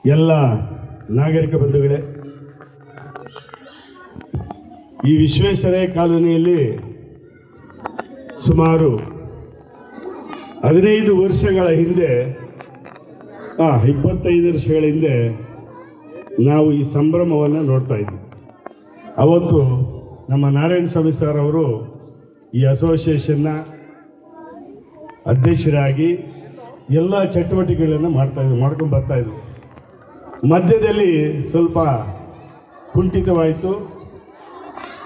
ಎಲ್ಲ ನಾಗರಿಕ ಬಂಧುಗಳೇ, ಈ ವಿಶ್ವೇಶ್ವರಯ್ಯ ಕಾಲೋನಿಯಲ್ಲಿ ಸುಮಾರು 15 ವರ್ಷಗಳ ಹಿಂದೆ 25 ವರ್ಷಗಳ ಹಿಂದೆ ನಾವು ಈ ಸಂಭ್ರಮವನ್ನು ನೋಡ್ತಾ ಇದ್ವಿ. ಅವತ್ತು ನಮ್ಮ ನಾರಾಯಣ ಸ್ವಾಮಿ ಸರ್ ಅವರು ಈ ಅಸೋಸಿಯೇಷನ್ನ ಅಧ್ಯಕ್ಷರಾಗಿ ಎಲ್ಲ ಚಟುವಟಿಕೆಗಳನ್ನು ಮಾಡ್ಕೊಂಡು ಬರ್ತಾಯಿದ್ರು. ಮಧ್ಯದಲ್ಲಿ ಸ್ವಲ್ಪ ಕುಂಠಿತವಾಯಿತು,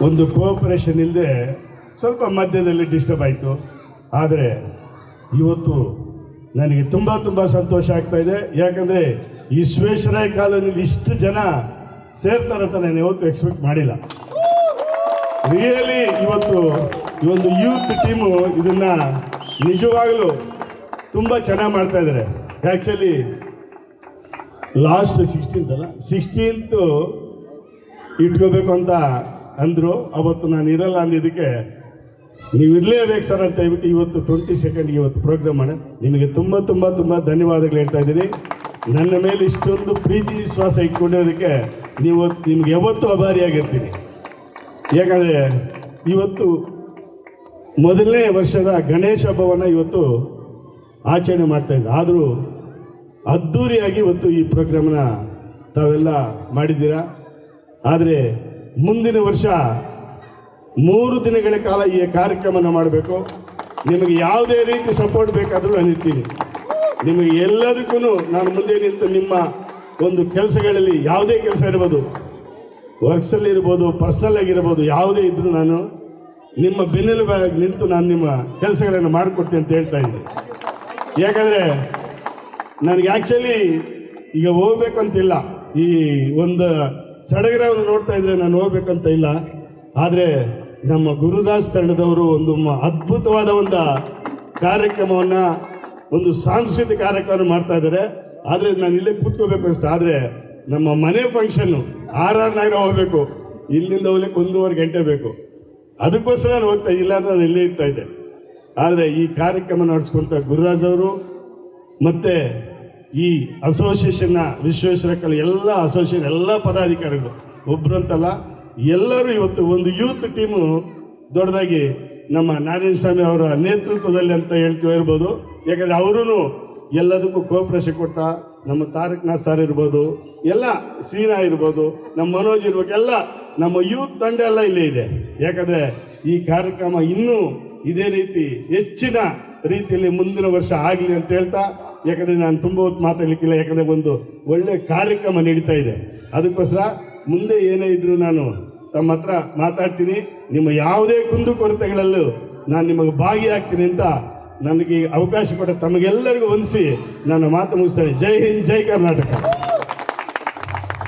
ಒಂದು ಕೋಆಪರೇಷನ್ ಇಲ್ಲದೆ ಸ್ವಲ್ಪ ಮಧ್ಯದಲ್ಲಿ ಡಿಸ್ಟರ್ಬ್ ಆಯಿತು. ಆದರೆ ಇವತ್ತು ನನಗೆ ತುಂಬ ಸಂತೋಷ ಆಗ್ತಾಯಿದೆ. ಯಾಕಂದರೆ ಈ ವಿಶ್ವೇಶ್ವರಯ್ಯ ಕಾಲೋನಿಯಲ್ಲಿ ಇಷ್ಟು ಜನ ಸೇರ್ತಾರಂತ ನಾನು ಯಾವತ್ತೂ ಎಕ್ಸ್ಪೆಕ್ಟ್ ಮಾಡಿಲ್ಲ. ರಿಯಲಿ ಇವತ್ತು ಈ ಒಂದು ಯೂತ್ ಟೀಮು ಇದನ್ನು ನಿಜವಾಗಲೂ ತುಂಬ ಚೆನ್ನಾಗಿ ಮಾಡ್ತಾಯಿದ್ದಾರೆ. ಆ್ಯಕ್ಚುಲಿ ಲಾಸ್ಟ್ 16th ಇಟ್ಕೋಬೇಕು ಅಂತ ಅಂದರು. ಅವತ್ತು ನಾನು ಇರಲ್ಲ ಅಂದಿದ್ದಕ್ಕೆ ನೀವು ಇರಲೇಬೇಕು ಸರ್ ಅಂತ ಹೇಳ್ಬಿಟ್ಟು ಇವತ್ತು 22nd ಇವತ್ತು ಪ್ರೋಗ್ರಾಮ್ ಮಾಡಿ ನಿಮಗೆ ತುಂಬ ಧನ್ಯವಾದಗಳು ಹೇಳ್ತಾ ಇದ್ದೀನಿ. ನನ್ನ ಮೇಲೆ ಇಷ್ಟೊಂದು ಪ್ರೀತಿ ವಿಶ್ವಾಸ ಇಟ್ಕೊಂಡಿರೋದಕ್ಕೆ ನಿಮ್ಗೆ ಯಾವತ್ತೂ ಆಭಾರಿಯಾಗಿರ್ತೀನಿ. ಯಾಕಂದರೆ ಇವತ್ತು ಮೊದಲನೇ ವರ್ಷದ ಗಣೇಶ ಹಬ್ಬವನ್ನು ಇವತ್ತು ಆಚರಣೆ ಮಾಡ್ತಾಯಿದ್ದೆ. ಆದರೂ ಅದ್ಧೂರಿಯಾಗಿ ಇವತ್ತು ಈ ಪ್ರೋಗ್ರಾಮನ್ನ ತಾವೆಲ್ಲ ಮಾಡಿದ್ದೀರಾ. ಆದರೆ ಮುಂದಿನ ವರ್ಷ 3 ದಿನಗಳ ಕಾಲ ಈ ಕಾರ್ಯಕ್ರಮನ ಮಾಡಬೇಕು. ನಿಮಗೆ ಯಾವುದೇ ರೀತಿ ಸಪೋರ್ಟ್ ಬೇಕಾದರೂ ನಾನು ಇರ್ತೀನಿ. ನಿಮಗೆ ಎಲ್ಲದಕ್ಕೂ ನಾನು ಮುಂದೆ ನಿಂತು ನಿಮ್ಮ ಒಂದು ಕೆಲಸಗಳಲ್ಲಿ ಯಾವುದೇ ಕೆಲಸ ಇರ್ಬೋದು, ವರ್ಕ್ಸಲ್ಲಿ ಇರ್ಬೋದು, ಪರ್ಸ್ನಲ್ ಆಗಿರ್ಬೋದು, ಯಾವುದೇ ಇದ್ದರೂ ನಾನು ನಿಮ್ಮ ಬೆನ್ನೆಲುಬಾಗಿ ನಿಂತು ನಾನು ನಿಮ್ಮ ಕೆಲಸಗಳನ್ನು ಮಾಡಿಕೊಡ್ತೀನಿ ಅಂತ ಹೇಳ್ತಾ ಇದ್ದೀನಿ. ಯಾಕಂದರೆ ನನಗೆ ಆ್ಯಕ್ಚುಲಿ ಈಗ ಹೋಗ್ಬೇಕಂತಿಲ್ಲ. ಈ ಒಂದು ಸಡಗರವನ್ನು ನೋಡ್ತಾ ಇದ್ರೆ ನಾನು ಹೋಗ್ಬೇಕಂತ ಇಲ್ಲ. ಆದರೆ ನಮ್ಮ ಗುರುರಾಜ್ ತಂಡದವರು ಒಂದು ಅದ್ಭುತವಾದ ಒಂದು ಕಾರ್ಯಕ್ರಮವನ್ನು, ಒಂದು ಸಾಂಸ್ಕೃತಿಕ ಕಾರ್ಯಕ್ರಮ ಮಾಡ್ತಾ ಇದ್ದಾರೆ. ಆದರೆ ನಾನು ಇಲ್ಲೇ ಕೂತ್ಕೋಬೇಕು ಅನಿಸ್ತಾ. ಆದರೆ ನಮ್ಮ ಮನೆ ಫಂಕ್ಷನ್ನು RR ನಗರ ಹೋಗಬೇಕು, ಇಲ್ಲಿಂದ ಹೋಗ್ಲಿಕ್ಕೆ 1.5 ಗಂಟೆ ಬೇಕು. ಅದಕ್ಕೋಸ್ಕರ ನಾನು ಹೋಗ್ತಾ ಇಲ್ಲ ಅಂತ ನಾನು ಇಲ್ಲೇ ಇರ್ತಾ ಇದ್ದೆ. ಆದರೆ ಈ ಕಾರ್ಯಕ್ರಮ ನಡೆಸ್ಕೊಂತ ಗುರುರಾಜ್ ಅವರು ಮತ್ತು ಈ ಅಸೋಸಿಯೇಷನ್ನ ವಿಶ್ವೇಶ್ವರಯ್ಯ ಎಲ್ಲ ಅಸೋಸಿಯೇಷನ್ ಎಲ್ಲ ಪದಾಧಿಕಾರಿಗಳು ಒಬ್ಬರು ಅಂತಲ್ಲ ಎಲ್ಲರೂ ಇವತ್ತು ಒಂದು ಯೂತ್ ಟೀಮು ದೊಡ್ಡದಾಗಿ ನಮ್ಮ ನಾರಾಯಣ ಸ್ವಾಮಿ ಅವರ ನೇತೃತ್ವದಲ್ಲಿ ಅಂತ ಹೇಳ್ತೀವಿ ಇರ್ಬೋದು. ಯಾಕಂದರೆ ಅವರೂ ಎಲ್ಲದಕ್ಕೂ ಕೋಆಪರೇಷನ್ ಕೊಡ್ತಾ, ನಮ್ಮ ತಾರಕನಾಥ್ ಸರ್ ಇರ್ಬೋದು, ಎಲ್ಲ ಸೀನಾ ಇರ್ಬೋದು, ನಮ್ಮ ಮನೋಜ್ ಇರ್ಬೇಕು, ಎಲ್ಲ ನಮ್ಮ ಯೂತ್ ತಂಡ ಎಲ್ಲ ಇಲ್ಲೇ ಇದೆ. ಯಾಕಂದರೆ ಈ ಕಾರ್ಯಕ್ರಮ ಇನ್ನೂ ಇದೇ ರೀತಿ ಹೆಚ್ಚಿನ ರೀತಿಯಲ್ಲಿ ಮುಂದಿನ ವರ್ಷ ಆಗಲಿ ಅಂತ ಹೇಳ್ತಾ, ಯಾಕಂದರೆ ನಾನು ತುಂಬ ಹೊತ್ತು ಮಾತಾಡಲಿಕ್ಕಿಲ್ಲ. ಯಾಕಂದರೆ ಒಂದು ಒಳ್ಳೆಯ ಕಾರ್ಯಕ್ರಮ ನಡೀತಾ ಇದೆ. ಅದಕ್ಕೋಸ್ಕರ ಮುಂದೆ ಏನೇ ಇದ್ದರೂ ನಾನು ತಮ್ಮ ಹತ್ರ ಮಾತಾಡ್ತೀನಿ. ನಿಮ್ಮ ಯಾವುದೇ ಕುಂದುಕೊರತೆಗಳಲ್ಲೂ ನಾನು ನಿಮಗೆ ಭಾಗಿಯಾಗ್ತೀನಿ ಅಂತ ನನಗೆ ಅವಕಾಶ ಕೊಟ್ಟ ತಮಗೆಲ್ಲರಿಗೂ ವಂದಿಸಿ ನಾನು ಮಾತು ಮುಗಿಸ್ತೇನೆ. ಜೈ ಹಿಂದ್, ಜೈ ಕರ್ನಾಟಕ.